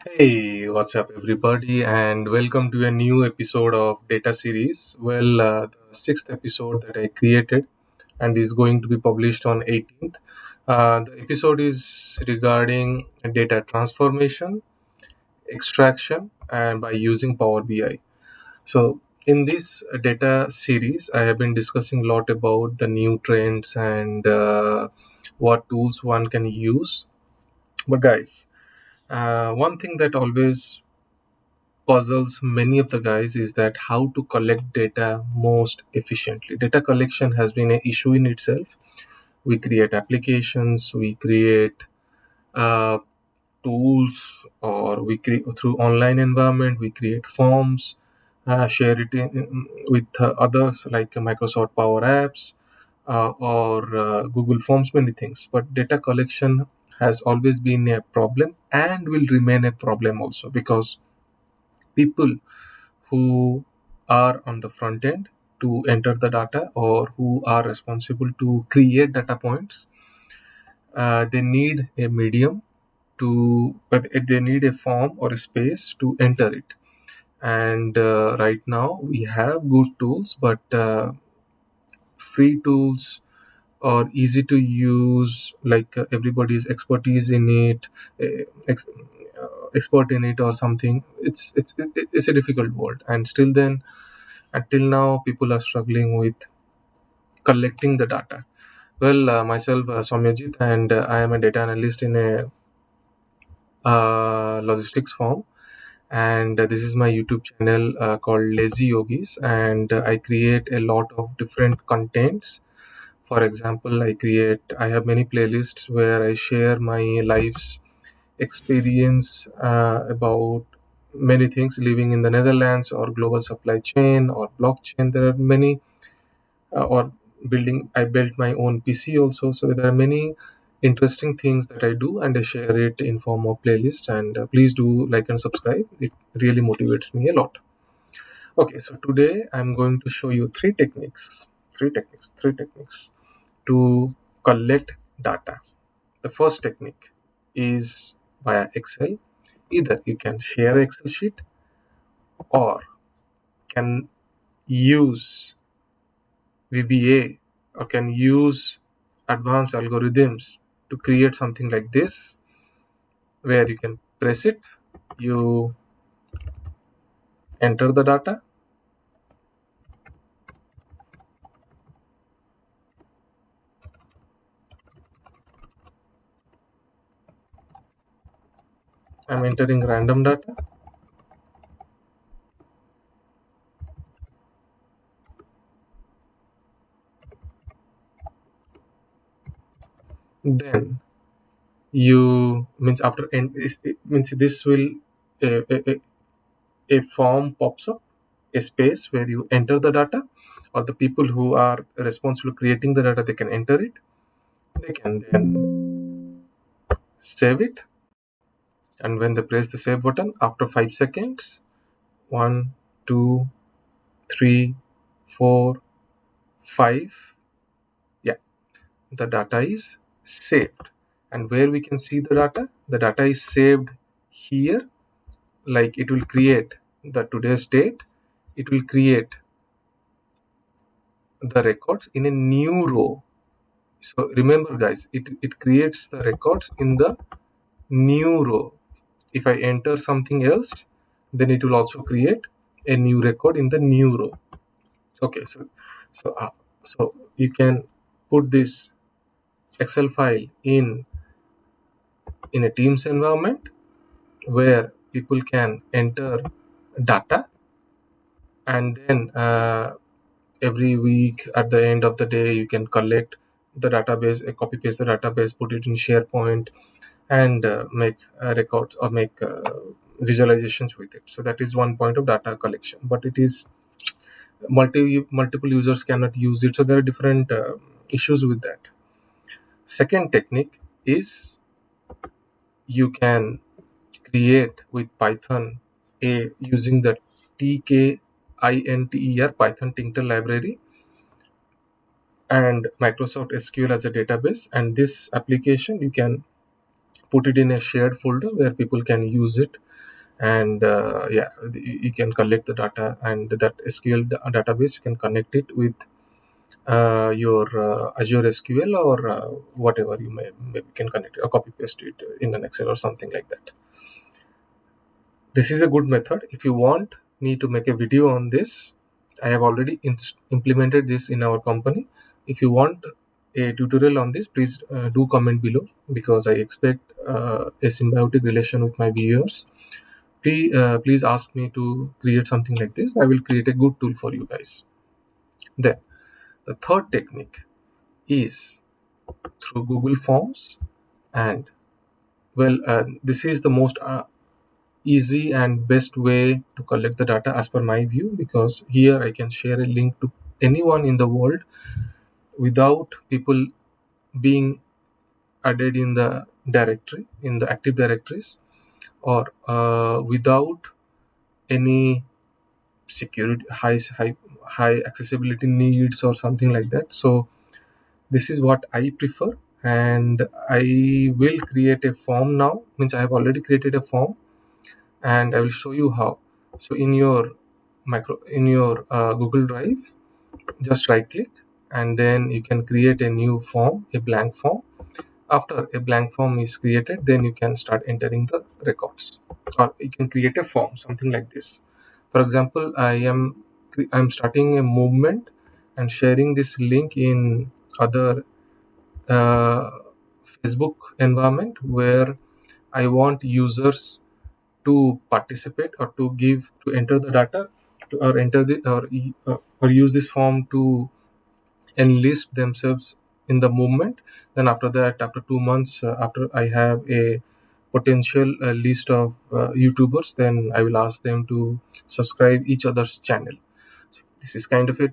Hey, what's up, everybody, and welcome to a new episode of Data Series. The sixth episode that I created and is going to be published on 18th. The episode is regarding data transformation, extraction, and by using Power BI. So, in this data series, I have been discussing a lot about the new trends and what tools one can use. But, guys, one thing that always puzzles many of the guys is that how to collect data most efficiently. Data collection has been an issue in itself. We create applications, we create uh, tools, or we create through online environment, we create forms, share it with others like Microsoft Power Apps or Google Forms, many things. But data collection has always been a problem and will remain a problem also because people who are on the front end to enter the data or who are responsible to create data points, they need a medium they need a form or a space to enter it. And right now we have good tools, but free tools or easy to use, like everybody's expertise in it, expert in it or something. It's a difficult world, and still then until now people are struggling with collecting the data. Myself, Soumyajit, and I am a data analyst in a logistics firm, and this is my YouTube channel called Lazy Yogis, and I create a lot of different contents. For example, I have many playlists where I share my life's experience about many things, living in the Netherlands or global supply chain or blockchain. There are many, or building. I built my own PC also, so there are many interesting things that I do, and I share it in form of playlist. And please do like and subscribe. It really motivates me a lot. Okay, so today I'm going to show you three techniques to collect data. The first technique is via Excel. Either you can share Excel sheet or can use VBA or can use advanced algorithms to create something like this, where you can press it, you enter the data. I'm entering random data. Then you means after and it means this will a, a, a a form pops up, a space where you enter the data, or the people who are responsible creating the data, they can enter it. They can then save it, and when they press the save button after 5 seconds, one, two, three, four, five, yeah, the data is saved. And where we can see the data is saved here. Like, it will create the today's date, it will create the records in a new row. So remember, guys, it creates the records in the new row. If I enter something else, then it will also create a new record in the new row. Okay, so uh, so you can put this Excel file in a Teams environment where people can enter data, and then every week at the end of the day you can collect the database, copy paste the database, put it in SharePoint, and make records or make visualizations with it. So that is one point of data collection, but it is multiple users cannot use it, so there are different issues with that. Second technique is you can create with Python a using the tkinter Python tkinter library and Microsoft SQL as a database. And this application, you can put it in a shared folder where people can use it. And yeah, you can collect the data, and that SQL database, you can connect it with your Azure SQL, or whatever you may can connect it or copy paste it in an Excel or something like that. This is a good method. If you want me to make a video on this, I have already implemented this in our company. If you want a tutorial on this, please do comment below, because I expect a symbiotic relation with my viewers. Please ask me to create something like this. I will create a good tool for you guys. Then the third technique is through Google Forms. And well, this is the most easy and best way to collect the data as per my view, because here I can share a link to anyone in the world without people being added in the directory, in the active directories, or without any security, high accessibility needs or something like that. So this is what I prefer, and I will create a form now. Means I have already created a form, and I will show you how. So in your Google Drive, just right click, and then you can create a new form, a blank form. After a blank form is created, then you can start entering the records, or you can create a form, something like this. For example, I'm starting a movement and sharing this link in other uh, Facebook environment, where I want users to participate, or to enter the data, or enter the or use this form to enlist themselves in the movement. Then after that, after 2 months, after I have a potential list of YouTubers, then I will ask them to subscribe each other's channel. So this is kind of a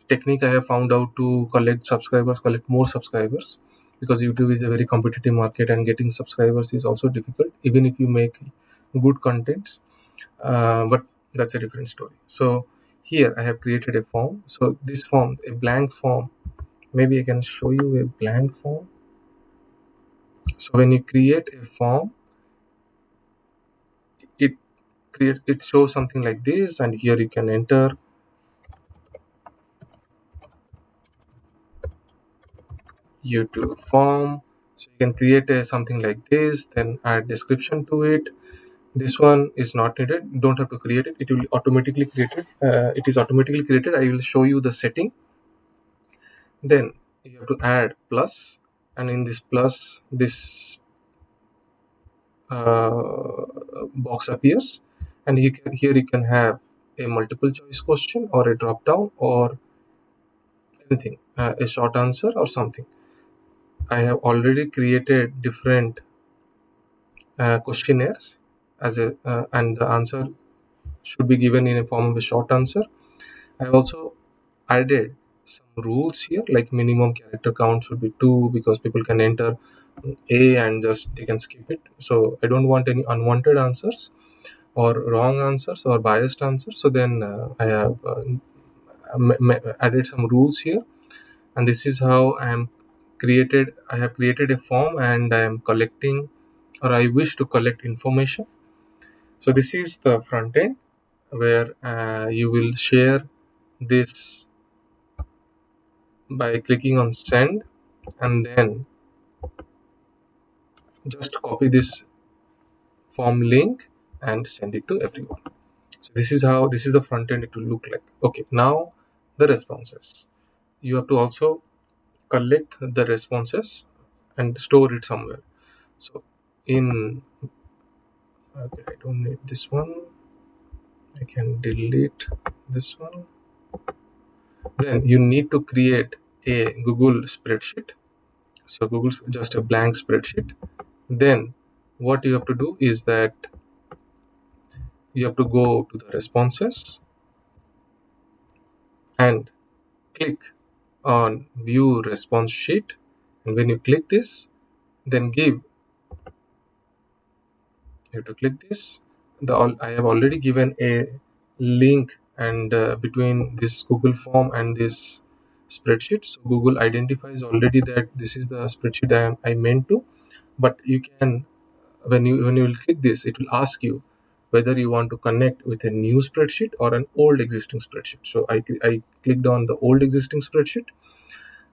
technique I have found out to collect more subscribers, because YouTube is a very competitive market, and getting subscribers is also difficult, even if you make good contents. But that's a different story. So here I have created a form. So this form, a blank form, maybe I can show you a blank form. So when you create a form, it it shows something like this, and here you can enter YouTube form. So you can create a something like this, then add description to it. This one is not needed. You don't have to create it. It will automatically create it. It is automatically created. I will show you the setting. Then you have to add plus, and in this plus, this box appears, and here you can have a multiple choice question, or a drop down, or anything, a short answer or something. I have already created different questionnaires as a and the answer should be given in a form of a short answer. I also added some rules here, like minimum character count should be 2, because people can enter a and just they can skip it. So I don't want any unwanted answers, or wrong answers, or biased answers. So then I have added some rules here, and this is how I have created a form, and I am collecting, or I wish to collect information. So this is the front end, where you will share this by clicking on send, and then just copy this form link and send it to everyone. So this is the front end it will look like. Okay, now the responses. You have to also collect the responses and store it somewhere. So in okay, I don't need this one. I can delete this one. Then you need to create a Google spreadsheet. So Google, just a blank spreadsheet. Then what you have to do is that you have to go to the responses and click on view response sheet. And when you click this, then you have to click this. I have already given a link, and between this Google form and this spreadsheet, so Google identifies already that this is the spreadsheet I meant to. But you can, when you will click this, it will ask you whether you want to connect with a new spreadsheet or an old existing spreadsheet. So I clicked on the old existing spreadsheet,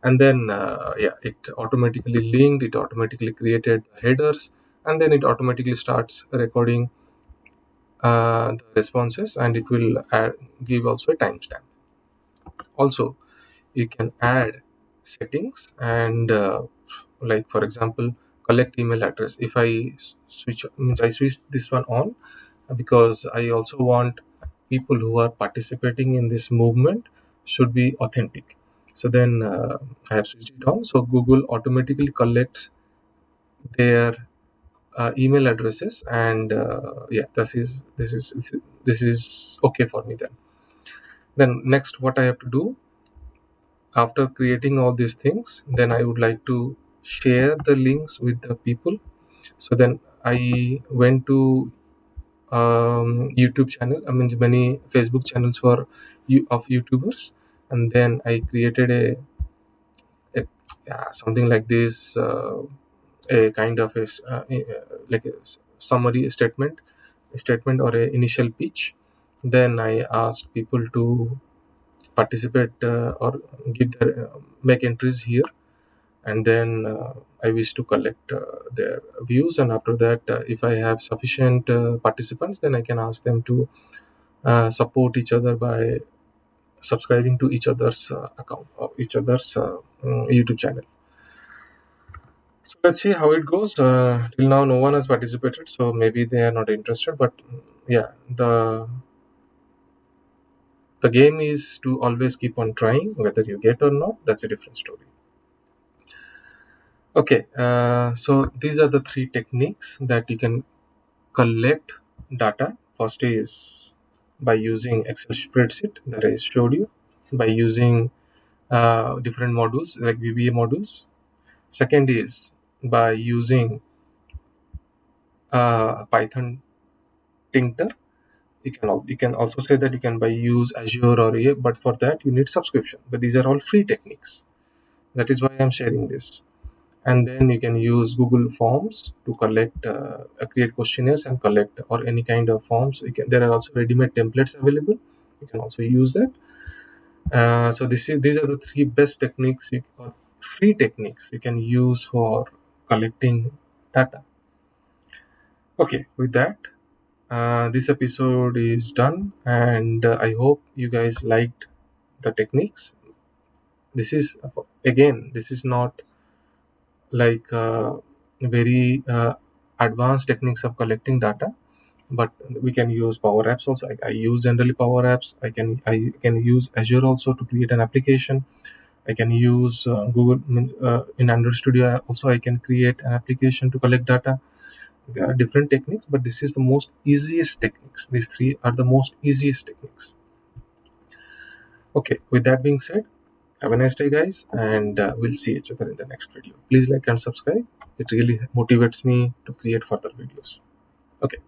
and then yeah, it automatically linked, it automatically created the headers, and then it automatically starts recording the responses, and it will give also a timestamp. Also, you can add settings, and like for example, collect email address. If I switch this one on, because I also want people who are participating in this movement should be authentic. So then I have switched it on. So Google automatically collects their email addresses, and yeah, this is okay for me. Then next, what I have to do after creating all these things, then I would like to share the links with the people. So then I went to YouTube channel, I mean many Facebook channels for you of YouTubers, and then I created a yeah, something like this, a kind of like a summary statement or a initial pitch. Then I asked people to participate or give their make entries here, and then I wish to collect their views. And after that, if I have sufficient participants, then I can ask them to support each other by subscribing to each other's account or each other's YouTube channel. So let's see how it goes. Till now, no one has participated, so maybe they are not interested. But yeah, the game is to always keep on trying. Whether you get or not, that's a different story. Okay, so these are the three techniques that you can collect data. First is by using Excel spreadsheet that I showed you, by using different modules like VBA modules. Second is by using Python tkinter. You can also say that you can by use Azure or A, but for that you need subscription. But these are all free techniques. That is why I'm sharing this. And then you can use Google Forms to collect, create questionnaires and collect, or any kind of forms. There are also ready-made templates available. You can also use that. So these are the three best techniques, or free techniques you can use for collecting data. Okay, with that, this episode is done, and I hope you guys liked the techniques. This is, again, this is not like very advanced techniques of collecting data, but we can use Power Apps also. I use generally Power Apps. I can use Azure also to create an application. I can use Google, in Android Studio also. I can create an application to collect data. There are different techniques, but this is the most easiest techniques. These three are the most easiest techniques. Okay, with that being said, have a nice day, guys, and we'll see each other in the next video. Please like and subscribe. It really motivates me to create further videos. Okay.